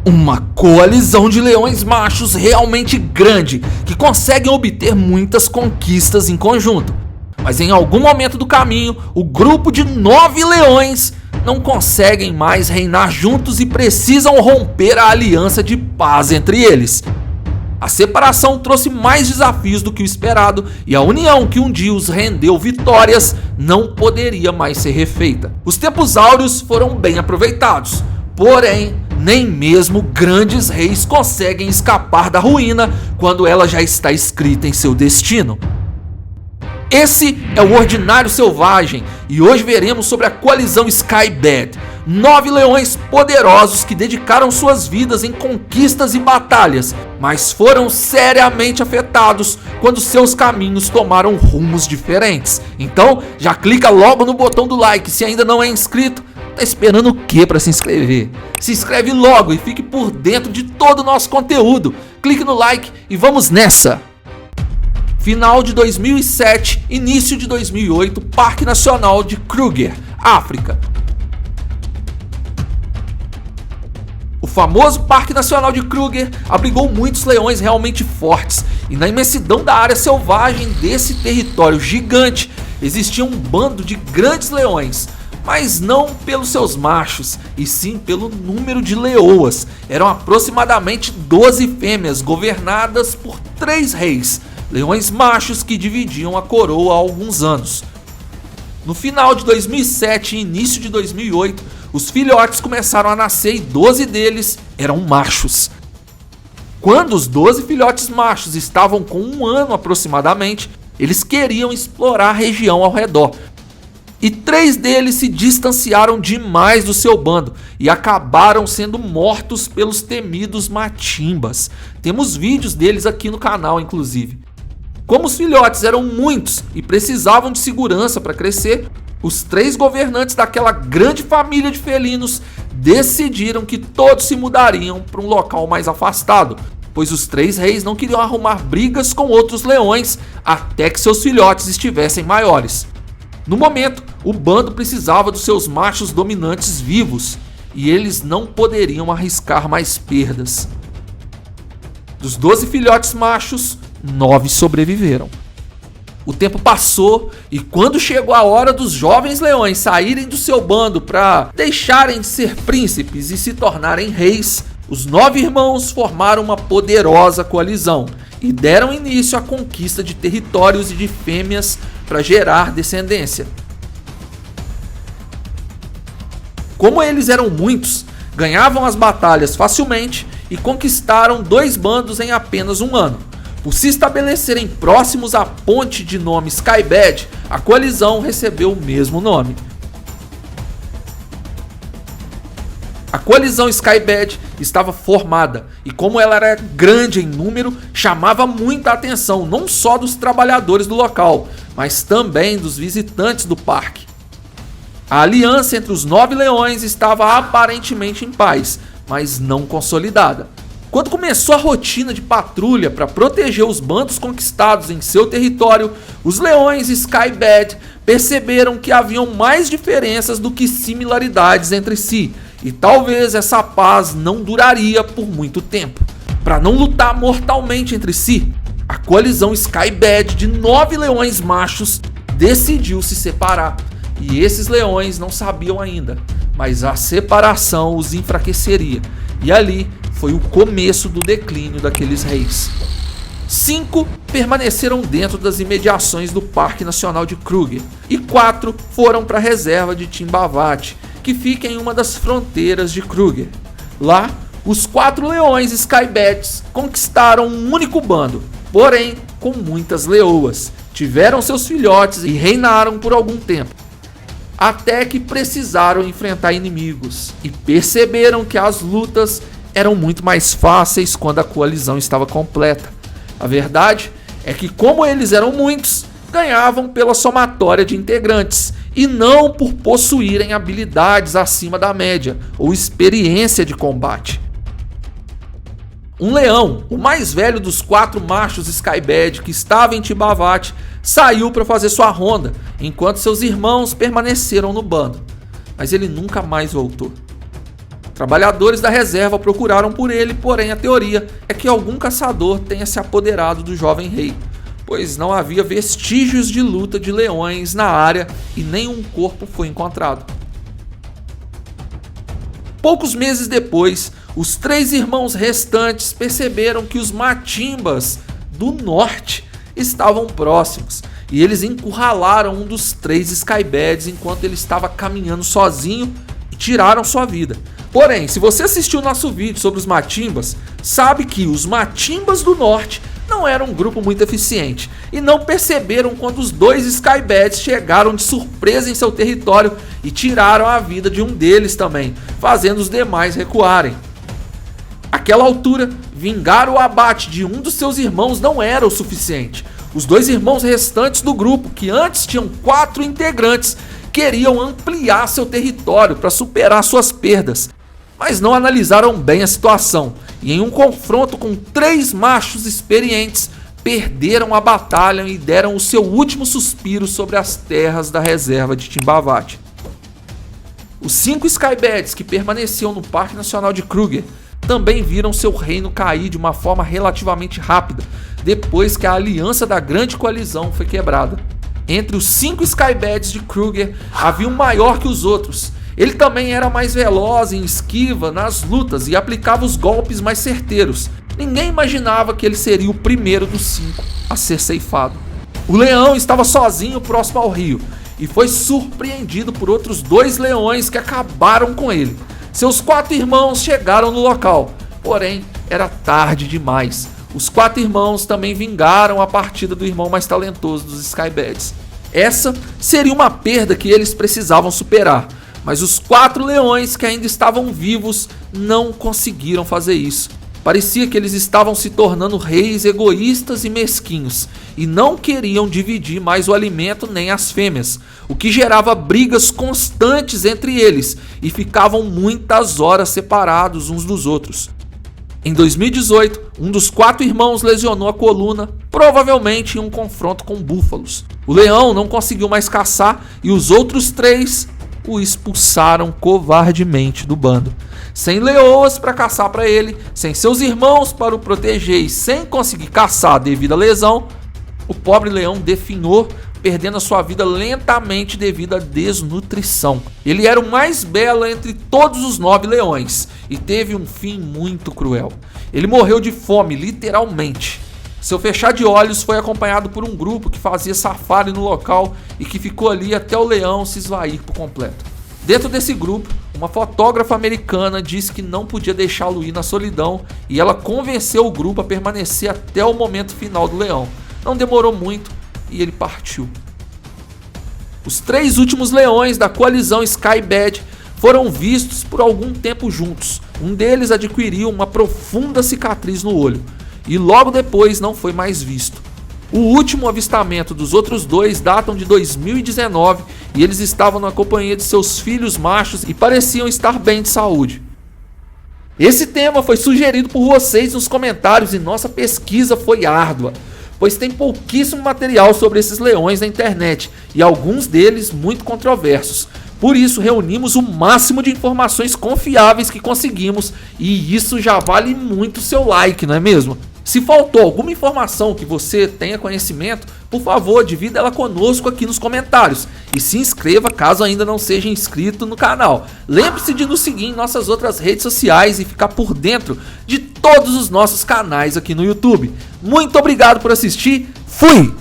Uma coalizão de leões machos realmente grande, que conseguem obter muitas conquistas em conjunto. Mas em algum momento do caminho, o grupo de 9 leões não conseguem mais reinar juntos e precisam romper a aliança de paz entre eles. A separação trouxe mais desafios do que o esperado, e a união que um dia os rendeu vitórias não poderia mais ser refeita. Os tempos áureos foram bem aproveitados, porém nem mesmo grandes reis conseguem escapar da ruína quando ela já está escrita em seu destino. Esse é o Ordinário Selvagem, e hoje veremos sobre a coalizão Skybad, 9 leões poderosos que dedicaram suas vidas em conquistas e batalhas, mas foram seriamente afetados quando seus caminhos tomaram rumos diferentes. Então já clica logo no botão do like se ainda não é inscrito. Tá esperando o que para se inscrever? Se inscreve logo e fique por dentro de todo o nosso conteúdo. Clique no like e vamos nessa! Final de 2007, início de 2008, Parque Nacional de Kruger, África. O famoso Parque Nacional de Kruger abrigou muitos leões realmente fortes, e na imensidão da área selvagem desse território gigante existia um bando de grandes leões, mas não pelos seus machos, e sim pelo número de leoas. Eram aproximadamente 12 fêmeas governadas por 3 reis, leões machos que dividiam a coroa há alguns anos. No final de 2007 e início de 2008, os filhotes começaram a nascer e 12 deles eram machos. Quando os 12 filhotes machos estavam com 1 ano aproximadamente, eles queriam explorar a região ao redor. E 3 deles se distanciaram demais do seu bando e acabaram sendo mortos pelos temidos matimbas. Temos vídeos deles aqui no canal, inclusive. Como os filhotes eram muitos e precisavam de segurança para crescer, os 3 governantes daquela grande família de felinos decidiram que todos se mudariam para um local mais afastado, pois os 3 reis não queriam arrumar brigas com outros leões até que seus filhotes estivessem maiores. No momento, o bando precisava dos seus machos dominantes vivos e eles não poderiam arriscar mais perdas. Dos 12 filhotes machos, 9 sobreviveram. O tempo passou e quando chegou a hora dos jovens leões saírem do seu bando para deixarem de ser príncipes e se tornarem reis, os 9 irmãos formaram uma poderosa coalizão e deram início à conquista de territórios e de fêmeas para gerar descendência. Como eles eram muitos, ganhavam as batalhas facilmente e conquistaram 2 bandos em apenas 1 ano. Por se estabelecerem próximos à ponte de nome Skybad, a coalizão recebeu o mesmo nome. A coalizão Skybad estava formada e, como ela era grande em número, chamava muita atenção não só dos trabalhadores do local, mas também dos visitantes do parque. A aliança entre os 9 leões estava aparentemente em paz, mas não consolidada. Quando começou a rotina de patrulha para proteger os bandos conquistados em seu território, os leões Skybad perceberam que haviam mais diferenças do que similaridades entre si, e talvez essa paz não duraria por muito tempo. Para não lutar mortalmente entre si, a coalizão Skybad de 9 leões machos decidiu se separar, e esses leões não sabiam ainda, mas a separação os enfraqueceria, e ali foi o começo do declínio daqueles reis. 5 permaneceram dentro das imediações do Parque Nacional de Kruger e 4 foram para a reserva de Timbavat, que fica em uma das fronteiras de Kruger. Lá, os 4 leões Skybads conquistaram um único bando, porém com muitas leoas. Tiveram seus filhotes e reinaram por algum tempo, até que precisaram enfrentar inimigos e perceberam que as lutas eram muito mais fáceis quando a coalizão estava completa. A verdade é que, como eles eram muitos, ganhavam pela somatória de integrantes e não por possuírem habilidades acima da média ou experiência de combate. Um leão, o mais velho dos 4 machos Skybad que estava em Timbavat, saiu para fazer sua ronda, enquanto seus irmãos permaneceram no bando, mas ele nunca mais voltou. Trabalhadores da reserva procuraram por ele, porém a teoria é que algum caçador tenha se apoderado do jovem rei, pois não havia vestígios de luta de leões na área e nenhum corpo foi encontrado. Poucos meses depois, os 3 irmãos restantes perceberam que os Matimbas do norte estavam próximos e eles encurralaram um dos 3 Skybads enquanto ele estava caminhando sozinho e tiraram sua vida. Porém, se você assistiu nosso vídeo sobre os Matimbas, sabe que os Matimbas do norte não eram um grupo muito eficiente e não perceberam quando os 2 Skybads chegaram de surpresa em seu território e tiraram a vida de um deles também, fazendo os demais recuarem. Àquela altura, vingar o abate de um dos seus irmãos não era o suficiente. Os 2 irmãos restantes do grupo, que antes tinham 4 integrantes, queriam ampliar seu território para superar suas perdas, mas não analisaram bem a situação e em um confronto com 3 machos experientes, perderam a batalha e deram o seu último suspiro sobre as terras da reserva de Timbavati. Os 5 Skybads que permaneciam no Parque Nacional de Kruger também viram seu reino cair de uma forma relativamente rápida, depois que a aliança da Grande Coalizão foi quebrada. Entre os 5 Skybads de Kruger, havia um maior que os outros. Ele também era mais veloz em esquiva nas lutas e aplicava os golpes mais certeiros. Ninguém imaginava que ele seria o primeiro dos 5 a ser ceifado. O leão estava sozinho próximo ao rio e foi surpreendido por outros 2 leões que acabaram com ele. Seus 4 irmãos chegaram no local, porém era tarde demais. Os 4 irmãos também vingaram a partida do irmão mais talentoso dos Skybads. Essa seria uma perda que eles precisavam superar, mas os 4 leões que ainda estavam vivos não conseguiram fazer isso. Parecia que eles estavam se tornando reis egoístas e mesquinhos e não queriam dividir mais o alimento nem as fêmeas, o que gerava brigas constantes entre eles e ficavam muitas horas separados uns dos outros. Em 2018, um dos 4 irmãos lesionou a coluna, provavelmente em um confronto com búfalos. O leão não conseguiu mais caçar e os outros 3 o expulsaram covardemente do bando. Sem leoas para caçar para ele, sem seus irmãos para o proteger e sem conseguir caçar devido à lesão, o pobre leão definhou, perdendo a sua vida lentamente devido à desnutrição. Ele era o mais belo entre todos os 9 leões e teve um fim muito cruel. Ele morreu de fome, literalmente. Seu fechar de olhos foi acompanhado por um grupo que fazia safari no local e que ficou ali até o leão se esvair por completo. Dentro desse grupo, uma fotógrafa americana disse que não podia deixá-lo ir na solidão e ela convenceu o grupo a permanecer até o momento final do leão. Não demorou muito e ele partiu. Os 3 últimos leões da coalizão Skybad foram vistos por algum tempo juntos. Um deles adquiriu uma profunda cicatriz no olho e logo depois não foi mais visto. O último avistamento dos outros 2 datam de 2019 e eles estavam na companhia de seus filhos machos e pareciam estar bem de saúde. Esse tema foi sugerido por vocês nos comentários e nossa pesquisa foi árdua, pois tem pouquíssimo material sobre esses leões na internet e alguns deles muito controversos. Por isso reunimos o máximo de informações confiáveis que conseguimos e isso já vale muito seu like, não é mesmo? Se faltou alguma informação que você tenha conhecimento, por favor, divida ela conosco aqui nos comentários e se inscreva caso ainda não seja inscrito no canal. Lembre-se de nos seguir em nossas outras redes sociais e ficar por dentro de todos os nossos canais aqui no YouTube. Muito obrigado por assistir, fui!